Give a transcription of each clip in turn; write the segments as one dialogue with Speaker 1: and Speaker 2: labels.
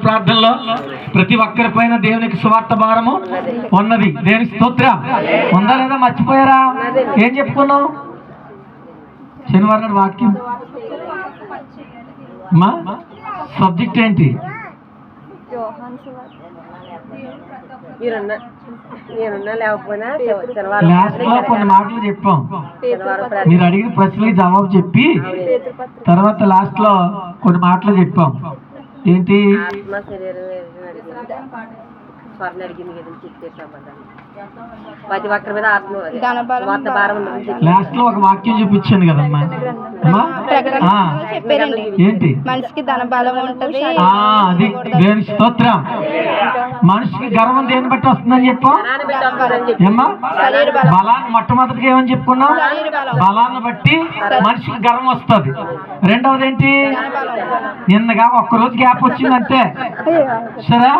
Speaker 1: ప్రార్థనలో ప్రతి ఒక్కరి పైన దేవునికి సువార్త భారము ఉన్నది. దేవునికి స్తోత్రం. ఉందా లేదా? మర్చిపోయారా? ఏం చెప్పుకున్నాం శనివారం నాడు వాక్యం? మా సబ్జెక్ట్ ఏంటి? లాస్ట్ లో కొన్ని మాటలు చెప్పాం. మీరు అడిగిన ప్రశ్నలకి జవాబు చెప్పి తర్వాత లాస్ట్ లో కొన్ని మాటలు చెప్పాం. ఏంటి? లాస్ట్ లో ఒక వాక్యం చూపించాను కదమ్మా. ఏంటి?
Speaker 2: మనిషికి ధన బలం ఉంటుంది.
Speaker 1: అది దేవుని స్తోత్రం. మనిషికి గర్వం దేని బట్టి వస్తుందని చెప్పాం? ఏమ్మా? బలాన్ని మొట్టమొదటిగా ఏమని చెప్పుకున్నాం? బలాన్ని బట్టి మనిషికి గర్వం వస్తుంది. రెండవది ఏంటి? నిన్నగా ఒక్కరోజు గ్యాప్ వచ్చింది అంతే. సరే,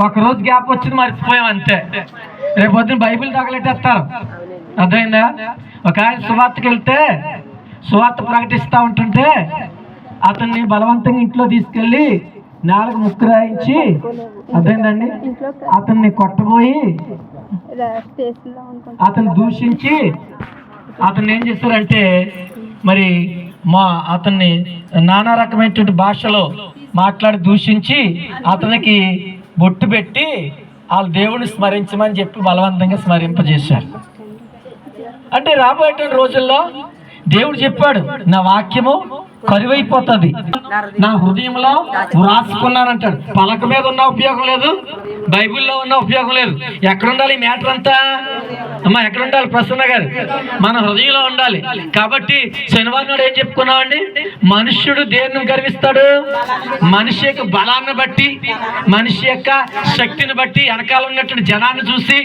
Speaker 1: ఒకరోజు గ్యాప్ వచ్చింది, మర్చిపోయాం అంతే. రేపు పొద్దున్న బైబిల్ తగలెట్టేస్తారు. అర్థమైందా? ఒక ఆయన సువార్తకి వెళ్తే సువార్త ప్రకటిస్తూ ఉంటుంటే అతన్ని బలవంతంగా ఇంట్లో తీసుకెళ్ళి నేలకు ముక్కు రాయించి, అర్థమైందండి, అతన్ని కొట్టబోయి అతన్ని దూషించి అతన్ని ఏం చేస్తారంటే మరి అతన్ని నానా రకమైనటువంటి భాషలో మాట్లాడి దూషించి అతనికి బొట్టు పెట్టి వాళ్ళ దేవుడిని స్మరించమని చెప్పి బలవంతంగా స్మరింపజేశారు. అంటే రాబోయేటువంటి రోజుల్లో దేవుడు చెప్పాడు, నా వాక్యము కరువైపోతుంది, నా హృదయంలో వ్రాసుకున్నానంటాడు. పలక మీద ఉన్న ఉపయోగం లేదు, బైబిల్లో ఉన్న ఉపయోగం లేదు. ఎక్కడుండాలి ఈ మ్యాటర్ అంతా? అమ్మా ఎక్కడుండాలి? ప్రసన్న గారు, మన హృదయంలో ఉండాలి. కాబట్టి శనివారం నాడు ఏం చెప్పుకున్నామండి? మనుష్యుడు దేన్ని గర్విస్తాడు? మనిషి యొక్క బలాన్ని బట్టి, మనిషి యొక్క శక్తిని బట్టి, వెనకాల ఉన్నటువంటి జనాన్ని చూసి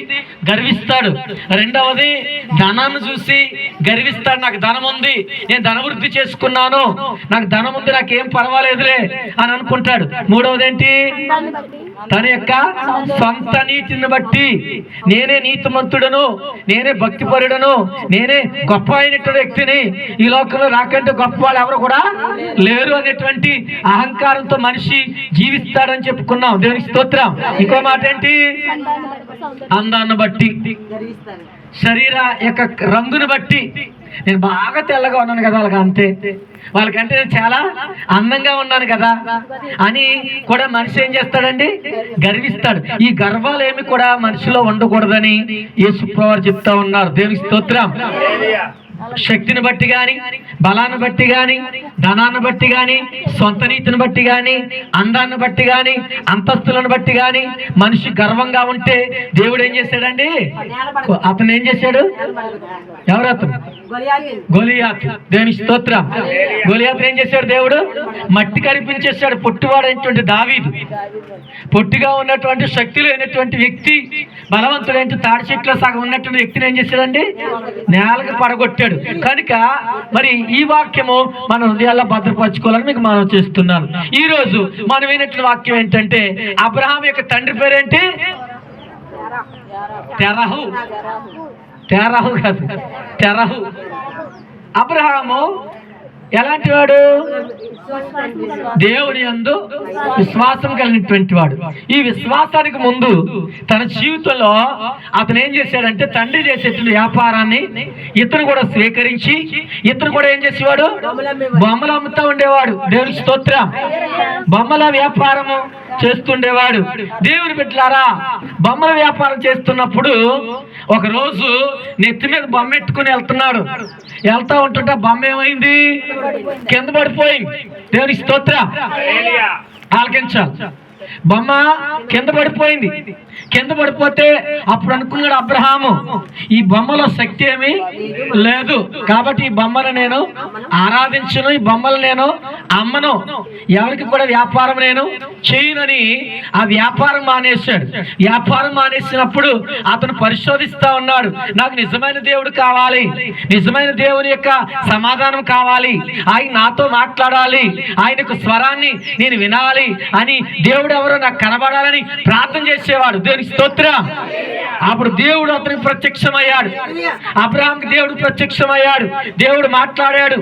Speaker 1: గర్విస్తాడు. రెండవది ధనాన్ని చూసి గర్విస్తాడు. నాకు ధనం ఉంది, నేను ధనవృద్ధి చేసుకున్నాను, నాకు ధనం ఉంది, నాకేం పర్వాలేదులే అని అనుకుంటాడు. మూడవది ఏంటి? తన యొక్క సొంత నీతిని బట్టి, నేనే నీతిమంతుడను, నేనే భక్తిపరుడను, నేనే గొప్ప అయినటువంటి వ్యక్తిని, ఈ లోకంలో నాకంటే గొప్ప వాళ్ళు ఎవరు కూడా లేరు అనేటువంటి అహంకారంతో మనిషి జీవిస్తాడని చెప్పుకున్నాం. దేవునికి స్తోత్రం. ఇంకో మాట ఏంటి? అందాన్ని బట్టి, శరీర యొక్క రంగుని బట్టి, నేను బాగా తెల్లగా ఉన్నాను కదా వాళ్ళకి అంతే, వాళ్ళకంటే నేను చాలా అందంగా ఉన్నాను కదా అని కూడా మనిషి ఏం చేస్తాడండి? గర్విస్తాడు. ఈ గర్వాలు ఏమి కూడా మనిషిలో ఉండకూడదని యేసుప్రభువు చెప్తా ఉన్నారు. దేవునికి స్తోత్రం. శక్తిని బట్టి గాని, బలాన్ని బట్టి గాని, ధనాన్ని బట్టి గాని, సొంత నీతిని బట్టి గాని, అందాన్ని బట్టి గాని, అంతస్తులను బట్టి గాని మనిషి గర్వంగా ఉంటే దేవుడు ఏం చేశాడండి? అతను ఏం చేశాడు? ఎవరు అతను? గొలియాతు. దేవుని స్తోత్రం. గొలియాతు ఏం చేశాడు? దేవుడు మట్టి కనిపించేశాడు. పొట్టివాడైనటువంటి దావీదు, పొట్టిగా ఉన్నటువంటి శక్తి లేనటువంటి వ్యక్తి, బలవంతుడైన తాడి చెట్లో సగం ఉన్నటువంటి వ్యక్తిని ఏం చేశాడండి? నేలకు పడగొట్టాడు. కనుక మరి ఈ వాక్యము మన హృదయాల్లో భద్రపరచుకోవాలని మీకు మనం చేస్తున్నాను. ఈ రోజు మనం వినటువంటి వాక్యం ఏంటంటే, అబ్రహాం యొక్క తండ్రి పేరేంటి? తెరహు. తెరహు కాదు, తెరహు. అబ్రహాము ఎలాంటి వాడు? దేవుని యందు విశ్వాసం కలిగినటువంటి వాడు. ఈ విశ్వాసానికి ముందు తన జీవితంలో అతను ఏం చేశాడంటే, తండ్రి చేసేటువంటి వ్యాపారాన్ని ఇతను కూడా స్వీకరించి, ఇతను కూడా ఏం చేసేవాడు? బొమ్మలు అమ్ముతూ ఉండేవాడు. దేవుని స్తోత్రం. బొమ్మల వ్యాపారము చేస్తుండేవాడు. దేవుని బిడ్డలారా, బొమ్మల వ్యాపారం చేస్తున్నప్పుడు ఒక రోజు నెత్తి మీద బొమ్మ ఎట్టుకుని వెళ్తా ఉంటుంటే బొమ్మ ఏమైంది? కింద పడిపోయింది. దేవుని స్తోత్రం. ఆలకించాలి. బొమ్మ కింద పడిపోయింది. కింద పడిపోతే అప్పుడు అనుకున్నాడు అబ్రహాము, ఈ బొమ్మలో శక్తి ఏమీ లేదు, కాబట్టి ఈ బొమ్మను నేను ఆరాధించను, ఈ బొమ్మలు నేను అమ్మను, ఎవరికి కూడా వ్యాపారం నేను చేయనని ఆ వ్యాపారం మానేశాడు. వ్యాపారం మానేసినప్పుడు అతను పరిశోధిస్తా ఉన్నాడు. నాకు నిజమైన దేవుడు కావాలి, నిజమైన దేవుని యొక్క సమాధానం కావాలి, ఆయన నాతో మాట్లాడాలి, ఆయన యొక్క స్వరాన్ని నేను వినాలి అని దేవుడు ఎవరో నాకు కనబడాలని ప్రార్థన చేసేవాడు. దేవునికి స్తోత్రం. అప్పుడు దేవుడు అతనికి ప్రత్యక్షమయ్యాడు. అబ్రహాంకి దేవుడు ప్రత్యక్షమయ్యాడు. దేవుడు మాట్లాడాడు.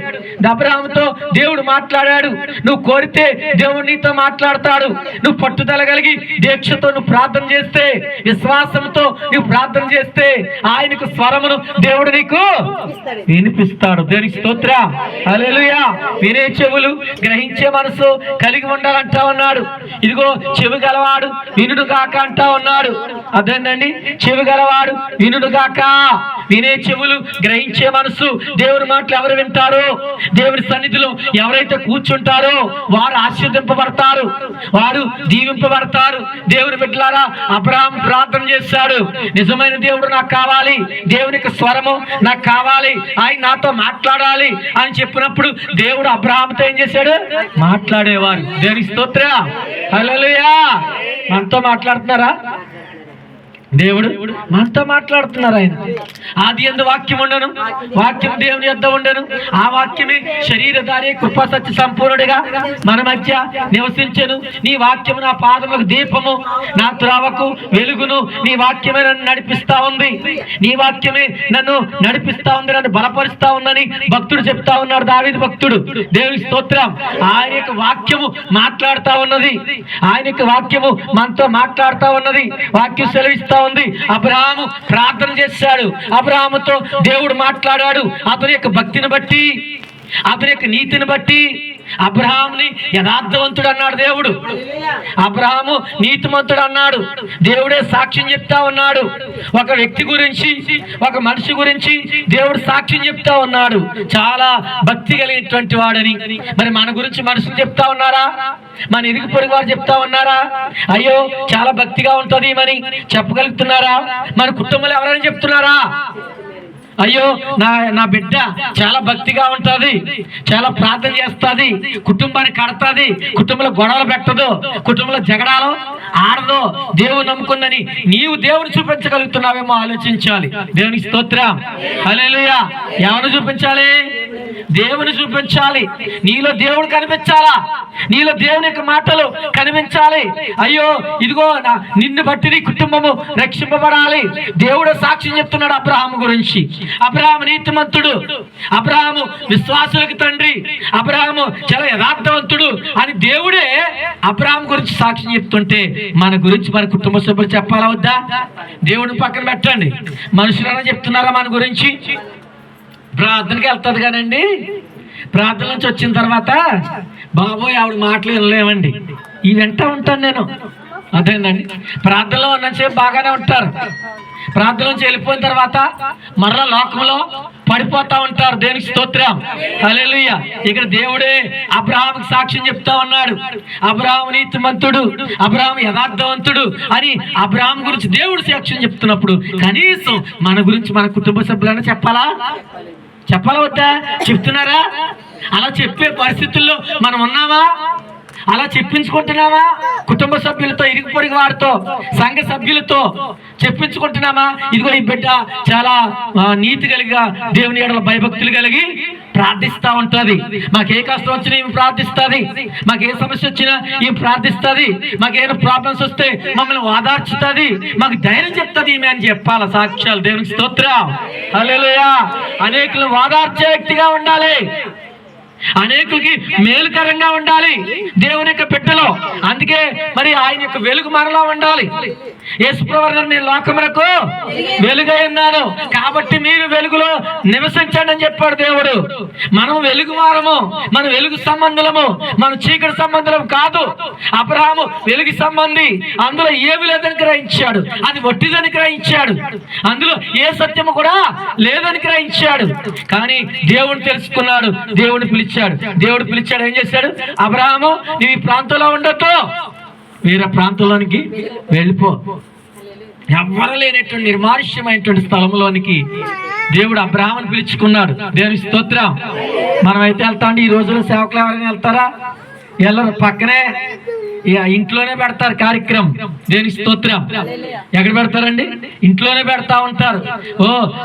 Speaker 1: అబ్రహాంతో దేవుడు మాట్లాడాడు. నువ్వు కోరితే దేవుడు నీతో మాట్లాడతాడు. నువ్వు పట్టుదల కలిగి దీక్షతో నువ్వు ప్రార్థన చేస్తే, విశ్వాసంతో నువ్వు ప్రార్థన చేస్తే ఆయనకు స్వరమును దేవుడు నీకు వినిపిస్తాడు. దేవునికి స్తోత్రం. హల్లెలూయా. వినే చెవులు, గ్రహించే మనసు కలిగి ఉండాలంటా ఉన్నాడు. ఇదిగో చెవి గలవాడు వినుడు గాక అంటా ఉన్నాడు. అదేనండి, చెవి గలవాడు వినుడు గాక. వినే చెవులు, గ్రహించే మనసు. దేవుని మాటలు ఎవరు వింటారో, దేవుని సన్నిధిలో ఎవరైతే కూర్చుంటారో వారు ఆశీర్వదింపబడతారు, వారు దీవింపబడతారు. దేవుని బిడ్డలారా, అబ్రహాం ప్రార్థన చేశాడు. నిజమైన దేవుడు నాకు కావాలి, దేవునికి స్వరము నాకు కావాలి, ఆయన నాతో మాట్లాడాలి అని చెప్పినప్పుడు దేవుడు అబ్రహాంతో ఏం చేశాడు? మాట్లాడేవారు. దేవునికి స్తోత్రం. హల్లెలూయా. మనతో మాట్లాడుతున్నారా? దేవుడు మనతో మాట్లాడుతున్నారు. ఆయన ఆది యందు వాక్యం ఉండను, వాక్యం దేవుని యొద్ద ఉండను, ఆ వాక్యమే శరీరధారి కృపా సత్య సంపూర్ణుడిగా మన మధ్య నివసించెను. నీ వాక్యము నా పాదములకు దీపము, నా త్రోవకు వెలుగును. నీ వాక్యమే నన్ను నడిపిస్తా ఉంది, నీ వాక్యమే నన్ను నడిపిస్తా ఉంది, నన్ను బలపరుస్తా ఉందని భక్తుడు చెప్తా ఉన్నాడు, దావీదు భక్తుడు. దేవుని స్తోత్రం. ఆయన యొక్క వాక్యము మాట్లాడుతా ఉన్నది, ఆయన యొక్క వాక్యము మనతో మాట్లాడుతా ఉన్నది. వాక్యం సెలవిస్తా ఉంది. అబ్రహాము ప్రార్థన చేశాడు. అబ్రహాముతో దేవుడు మాట్లాడాడు. అతని యొక్క భక్తిని బట్టి, అతని యొక్క నీతిని బట్టి అబ్రహాముని యథార్థవంతుడు అన్నాడు దేవుడు. అబ్రహాము నీతిమంతుడు అన్నాడు. దేవుడే సాక్ష్యం చెప్తా ఉన్నాడు. ఒక వ్యక్తి గురించి, ఒక మనిషి గురించి దేవుడు సాక్ష్యం చెప్తా ఉన్నాడు, చాలా భక్తి కలిగినటువంటి వాడని. మరి మన గురించి మనుషులు చెప్తా ఉన్నారా? మన ఇరుగు పొరుగు వారు చెప్తా ఉన్నారా? అయ్యో చాలా భక్తిగా ఉంటుంది అని చెప్పగలుగుతున్నారా? మన కుటుంబంలో ఎవరైనా చెప్తున్నారా? అయ్యో నా బిడ్డ చాలా భక్తిగా ఉంటుంది, చాలా ప్రార్థన చేస్తుంది, కుటుంబాన్ని కడతాది, కుటుంబంలో గొడవలు పెట్టదు, కుటుంబంలో జగడాలు ఆడదు, దేవుడు నమ్ముకుందని నీవు దేవుని చూపించగలుగుతున్నావేమో ఆలోచించాలి. దేవునికి స్తోత్రం. హల్లెలూయా. ఎవరు చూపించాలి? దేవుని చూపించాలి. నీలో దేవుడు కనిపించాలా? నీలో దేవుని యొక్క మాటలు కనిపించాలి. అయ్యో ఇదిగో నిన్ను బట్టి నీ కుటుంబము రక్షింపబడాలి. దేవుడు సాక్ష్యం చెప్తున్నాడు అబ్రహాము గురించి. అబ్రహాము నీతిమంతుడు, అబ్రహాము విశ్వాసులకు తండ్రి, అబ్రహాము చాలా యథార్థవంతుడు అని దేవుడే అబ్రహాము గురించి సాక్ష్యం చెప్తుంటే మన గురించి మన కుటుంబ సభ్యులు చెప్పాలా వద్దా? దేవుడిని పక్కన పెట్టండి. మనుషులైనా చెప్తున్నారా మన గురించి? ప్రార్థనకి వెళ్తుంది కానండి, ప్రార్థన నుంచి వచ్చిన తర్వాత బాబోయ్ ఆవిడ మాటలు వినలేమండి, ఈ వెంట ఉంటాను నేను. అదేనండి, ప్రార్థనలో ఉన్నసేపు బాగానే ఉంటారు, ప్రార్థన నుంచి వెళ్ళిపోయిన తర్వాత మరలా లోకంలో పడిపోతా ఉంటారు. దేవునికి స్తోత్రం. హల్లెలూయా. ఇక్కడ దేవుడే అబ్రహాముకి సాక్ష్యం చెప్తా ఉన్నాడు. అబ్రహాము నీతిమంతుడు, అబ్రహాము యథార్థవంతుడు అని అబ్రహాం గురించి దేవుడు సాక్ష్యం చెప్తున్నప్పుడు కనీసం మన గురించి మన కుటుంబ సభ్యులైనా చెప్పాలా? చెప్పాలా వద్దా? చెప్తున్నారా? అలా చెప్పే పరిస్థితుల్లో మనం ఉన్నామా? అలా చెప్పించుకుంటున్నామా? కుటుంబ సభ్యులతో, ఇరుగు పొరుగు వారితో, సంఘ సభ్యులతో చెప్పించుకుంటున్నామా? ఇదిగో ఈ బిడ్డ చాలా నీతి కలిగా దేవుని ఎడల భయభక్తులు కలిగి ప్రార్థిస్తా ఉంటది, మాకే కష్టం వచ్చినా ఈమె ప్రార్థిస్తుంది, మాకే సమస్య వచ్చినా ఈమె ప్రార్థిస్తుంది, మాకేమైనా ప్రాబ్లమ్స్ వస్తే మమ్మల్ని ఓదార్చుతుంది, మాకు ధైర్యం చెప్తుంది ఈమె అని చెప్పాల సాక్ష్యాలు. దేవునికి స్తోత్రం. హల్లెలూయా. అనేకులను ఓదార్చే వ్యక్తిగా ఉండాలి, అనేకులకి మేలుకరంగా ఉండాలి దేవుని యొక్క బిడ్డలో. అందుకే మరి ఆయన యొక్క వెలుగు మనలో ఉండాలి. యేసుప్రభు నేను లోకమునకు వెలుగై ఉన్నాను కాబట్టి మీరు వెలుగులో నివసించండి అని చెప్పాడు దేవుడు. మనం వెలుగు వారము, మన వెలుగు సంబంధులము, మన చీకటి సంబంధులం కాదు. అబ్రహాము వెలుగు సంబంధి, అందులో ఏమి లేదని గ్రహించాడు, అది వట్టిదని గ్రహించాడు, అందులో ఏ సత్యము కూడా లేదని గ్రహించాడు. కానీ దేవుని తెలుసుకున్నాడు, దేవుని పిలిచాడు. దేవుడు పిలిచాడు, ఏం చేశాడు? అబ్రహాము నీవు ఈ ప్రాంతంలో ఉండొద్దు, వేరే ప్రాంతంలోనికి వెళ్ళిపో. ఎవ్వరు లేనటువంటి నిర్మానుష్యమైనటువంటి స్థలంలోనికి దేవుడు అబ్రహాముని పిలుచుకున్నాడు. దేవుని స్తోత్రం. మనమైతే వెళ్తాండి. ఈ రోజుల్లో సేవకులు ఎవరైనా వెళ్తారా? వెళ్ళరు. పక్కనే ఇంట్లోనే పెడతారు కార్యక్రమం. దేవుని స్తోత్రం. ఎక్కడ పెడతారండి? ఇంట్లోనే పెడతా ఉంటారు.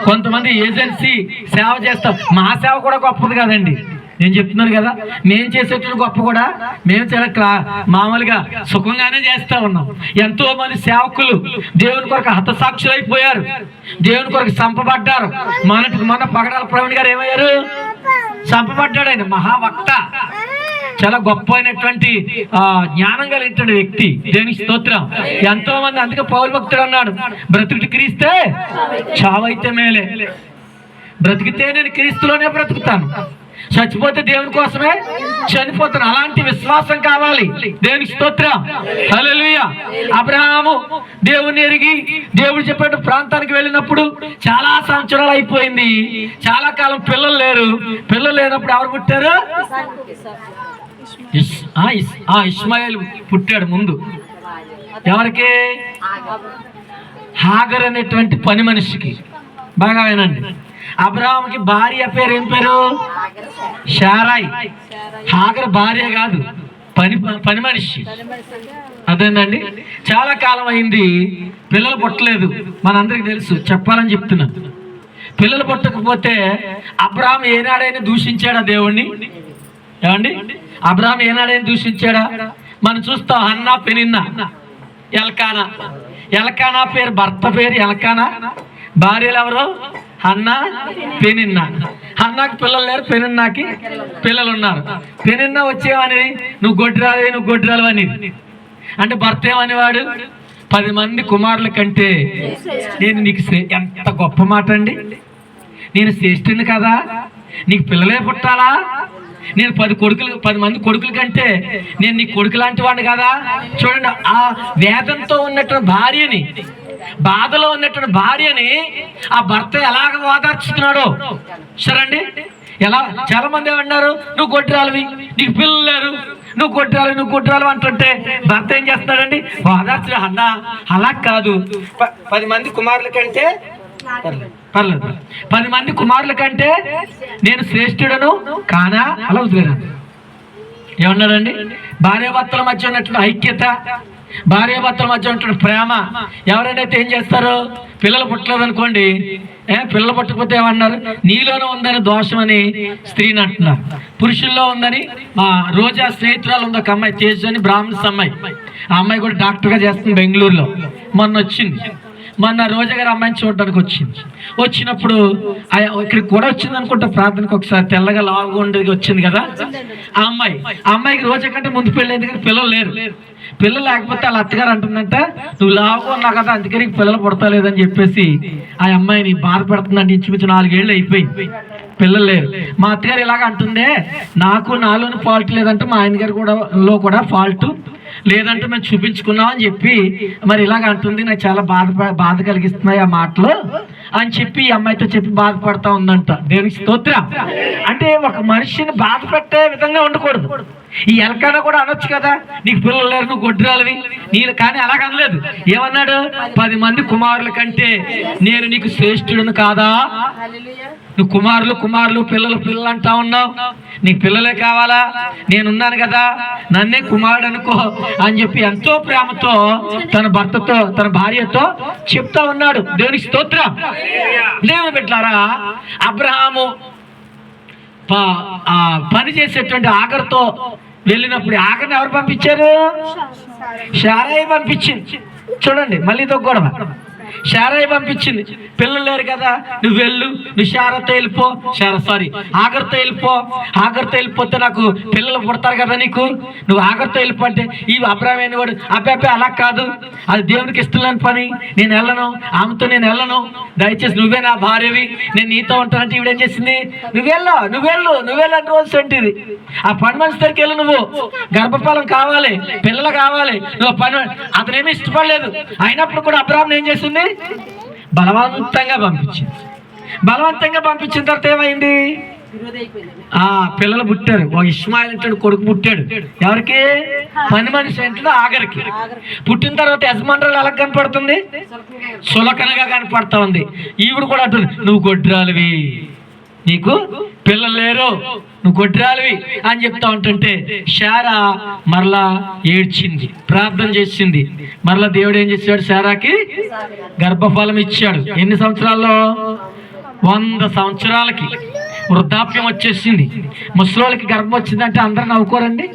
Speaker 1: కొంతమంది ఏజెన్సీ సేవ చేస్తారు. మా సేవ కూడా గొప్పది కదండి. నేను చెప్తున్నాను కదా, నేను చేసేటువంటి గొప్ప కూడా మేము చాలా మామూలుగా సుఖంగానే చేస్తా ఉన్నాం. ఎంతో మంది సేవకులు దేవుని కొరకు హతసాక్షులు అయిపోయారు, దేవుని కొరకు చంపబడ్డారు. మొన్న పగడాల ప్రవీణ్ గారు ఏమయ్యారు? చంపబడ్డాడు. ఆయన మహావక్త, చాలా గొప్ప అయినటువంటి జ్ఞానం కలిగినటువంటి వ్యక్తి. దేవునికి స్తోత్రం. ఎంతో మంది, అందుకే పౌలు భక్తుడు అన్నాడు, బ్రతుకుటి క్రీస్తే చావైతే మేలే. బ్రతికితే నేను క్రీస్తులోనే బ్రతుకుతాను, చచ్చిపోతే దేవుని కోసమే చనిపోతాను. అలాంటి విశ్వాసం కావాలి. దేవునికి స్తోత్రం. హల్లెలూయా. అబ్రహాము దేవుని ఎరిగి దేవుడు చెప్పిన ప్రాంతానికి వెళ్ళినప్పుడు చాలా సంవత్సరాలు అయిపోయింది, చాలా కాలం పిల్లలు లేరు. పిల్లలు లేనప్పుడు ఎవరు పుట్టారు? ఇష్మాయేల్ పుట్టాడు ముందు. ఎవరికి? హాగర్ అనేటువంటి పని మనిషికి. బాగా వినండి, అబ్రహాముకి భార్య పేరు ఏం పేరు? శారాయ్. హాగర్ భార్య కాదు, పని మనిషి. అదేందండి, చాలా కాలం అయింది, పిల్లలు పుట్టలేదు. మనందరికి తెలుసు, చెప్పాలని చెప్తున్నాను. పిల్లలు పుట్టకపోతే అబ్రహాం ఏనాడైనా దూషించాడా దేవుణ్ణి? ఏమండి, అబ్రహాం ఏనాడైనా దూషించాడా? మనం చూస్తాం, హన్నా, పెనిన్నా, ఎల్కానా. ఎల్కానా పేరు, భర్త పేరు ఎల్కానా, భార్యలు ఎవరు? Hannah, Peninnah. హన్నాకి పిల్లలు లేరు, పెనిన్నాకి పిల్లలు ఉన్నారు. పెనిన్నా వచ్చేవని నువ్వు గొడ్రాలి, నువ్వు గొడ్రాలు అని. అంటే భర్త ఏమనేవాడు? 10 మంది కుమారుల కంటే నేను నీకు ఎంత గొప్ప మాట అండి, నేను శ్రేష్ఠుని కదా, నీకు పిల్లలే పుట్టాలా? నేను 10 మంది కొడుకుల కంటే నేను నీ కొడుకు లాంటి వాడిని కదా. చూడండి, ఆ వేదంతో ఉన్నటువంటి భార్యని, బాధలో ఉన్నటువంటి భార్యని ఆ భర్త ఎలాగ ఓదార్చుతున్నాడో సరండి. ఎలా చాలా మంది ఏమన్నారు, నువ్వు గొడ్రాలివి, నీకు పిల్లలు లేరు, నువ్వు గొడ్రాలు అంటుంటే భర్త ఏం చేస్తున్నాడండి? ఓదార్చు. అన్నా అలా కాదు, 10 మంది కుమారుల కంటే పర్లేదు, 10 మంది కుమారుల కంటే నేను శ్రేష్ఠుడను కానా? అలా వదిలేరా. ఏమన్నాడండి? భార్యాభర్తల మధ్య ఉన్నటువంటి ఐక్యత, భార్యాభర్తల మధ్య ఉన్నటువంటి ప్రేమ. ఎవరైనా ఏం చేస్తారు? పిల్లలు పుట్టలేదు అనుకోండి, పిల్లలు పుట్టకపోతే ఏమన్నారు? నీలోనే ఉందని దోషమని స్త్రీని అంటున్నారు, పురుషుల్లో ఉందని. మా రోజా స్నేహితురాలు ఉంది, ఒక అమ్మాయి, తేజు అని, బ్రాహ్మణ్స్ అమ్మాయి. ఆ అమ్మాయి కూడా డాక్టర్గా చేస్తుంది బెంగళూరులో. మొన్న రోజా గారు అమ్మాయిని చూడడానికి వచ్చినప్పుడు ఇక్కడికి కూడా వచ్చింది అనుకుంటా ప్రార్థనకు. ఒకసారి తెల్లగా లావుగా ఉండేది వచ్చింది కదా ఆ అమ్మాయికి రోజా కంటే ముందు పెళ్ళి అయింది, కానీ పిల్లలు లేరు. పిల్లలు లేకపోతే వాళ్ళ అత్తగారు అంటుందంట, నువ్వు లావుగా ఉన్నావు కదా అందుకే నీకు పిల్లలు పుడతలేదని చెప్పేసి ఆ అమ్మాయిని బాధపడుతుందంటే. ఇంచుమించు 4 ఏళ్ళు అయిపోయింది, పిల్లలు లేరు. మా అత్తగారు ఇలాగ అంటుందే, నాకు నాలోని ఫాల్ట్ లేదంటే మా ఆయన గారు కూడా ఫాల్ట్ లేదంటే మేము చూపించుకున్నాం అని చెప్పి మరి ఇలాగ అంటుంది. నాకు చాలా బాధ కలిగిస్తున్నాయి ఆ మాటలు అని చెప్పి ఈ అమ్మాయితో చెప్పి బాధపడతా ఉందంట. దేవునికి స్తోత్రం. అంటే ఒక మనిషిని బాధ పెట్టే విధంగా ఉండకూడదు. ఈ ఎల్కానా కూడా అనొచ్చు కదా, నీకు పిల్లలు లేరు, నువ్వు గొడ్రాలివి, నేను. కానీ అలాగ అనలేదు. ఏమన్నాడు? 10 మంది కుమారుల కంటే నేను నీకు శ్రేష్ఠుడును కాదా? నువ్వు కుమారులు పిల్లలు అంటా ఉన్నావు, నీకు పిల్లలే కావాలా? నేనున్నాను కదా, నన్నే కుమారుడు అనుకో అని చెప్పి ఎంతో ప్రేమతో తన భర్తతో, తన భార్యతో చెప్తా ఉన్నాడు. దేవునికి స్తోత్రం. దేవుని బిడ్డలారా, అబ్రహాము పని చేసేటువంటి ఆగర్తో వెళ్ళినప్పుడు ఆగర్ని ఎవరు పంపించారు? శారాయి పంపించింది. చూడండి, మళ్ళీ ఇదొక గొడవ. శారాయి పంపించింది, పిల్లలు లేరు కదా, నువ్వు వెళ్ళు, నువ్వు శారతో వెళ్ళిపో, ఆగర్తో వెళ్ళిపోతే నాకు పిల్లలు పుడతారు కదా నీకు, నువ్వు ఆగర్తో వెళ్ళిపో అంటే ఈ అబ్రాహ్మణ వాడు అబ్బాయి అలా కాదు, అది దేవునికి ఇష్టం పని, నేను వెళ్ళను, ఆమెతో నేను వెళ్ళను, దయచేసి నువ్వే నా భార్యవి, నేను నీతో ఉంటానంటే ఈవిడేం చేసింది? నువ్వు వెళ్ళు అని రోజు అంటేది. ఆ పని మనిషి దగ్గరికి వెళ్ళు, నువ్వు గర్భఫలం కావాలి, పిల్లలు కావాలి, నువ్వు అతనేమీ ఇష్టపడలేదు. అయినప్పుడు కూడా అబ్రాహ్మణ ఏం చేసింది? బలవంతంగా పంపించిన తర్వాత ఏమైంది? పిల్లలు పుట్టారు. ఒక ఇష్మాయిల్ అంటే కొడుకు పుట్టాడు. ఎవరికి? పని మనిషి అంటే ఆగరికి. పుట్టిన తర్వాత యజమానురాలు ఎలా కనపడుతుంది? సులకనగా కనపడతా ఉంది. ఈవిడ కూడా అంటుంది, నువ్వు గొడ్రాలివి, నీకు పిల్లలు లేరు, నువ్వు గొడ్రాలివి అని చెప్తా ఉంటుంటే శారా మరలా ఏడ్చింది, ప్రార్థన చేసింది. మరలా దేవుడు ఏం చేశాడు? శారాకి గర్భఫలం ఇచ్చాడు. ఎన్ని సంవత్సరాల్లో? 100 సంవత్సరాలకి. వృద్ధాప్యం వచ్చేసింది, ముసలోళ్ళకి గర్భం వచ్చిందంటే అందరూ నవ్వుకోరండి.